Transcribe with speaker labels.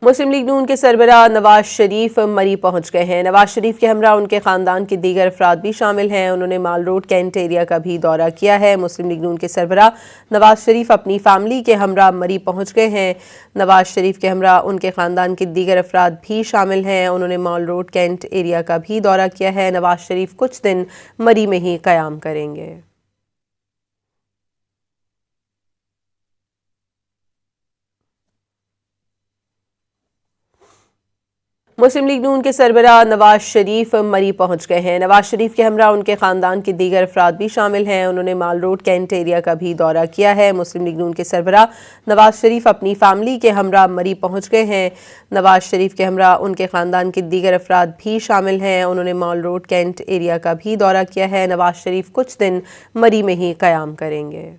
Speaker 1: مسلم league نون کے سربراہ نواز شریف مری پہنچ گئے ہیں۔ نواز شریف کے ہمراہ ان کے خاندان کے دیگر افراد بھی شامل ہیں۔ انہوں نے مال روڈ کینٹ ایریا کا بھی دورہ کیا ہے۔ مسلم لیگ نون کے سربراہ نواز شریف اپنی فیملی کے ہمراہ مری پہنچ گئے ہیں۔ نواز شریف کے ہمراہ ان کے خاندان کے دیگر افراد بھی شامل ہیں۔ انہوں نے مال روڈ کینٹ ایریا کا بھی دورہ کیا ہے۔ نواز شریف کچھ دن مری میں ہی قیام کریں گے۔ مسلم لیگ نون کے سربراہ نواز شریف مری پہنچ گئے ہیں۔ نواز شریف کے ہمراہ ان کے خاندان کے دیگر افراد بھی شامل ہیں۔ انہوں نے مال روڈ کینٹ ایریا کا بھی دورہ کیا ہے۔ مسلم لیگ نون کے سربراہ نواز شریف اپنی فیملی کے ہمراہ مری پہنچ گئے ہیں۔ نواز شریف کے ہمراہ ان کے خاندان کے دیگر افراد بھی شامل ہیں۔ انہوں نے مال روڈ کینٹ ایریا کا بھی دورہ کیا ہے۔ نواز شریف کچھ دن مری میں ہی قیام کریں گے۔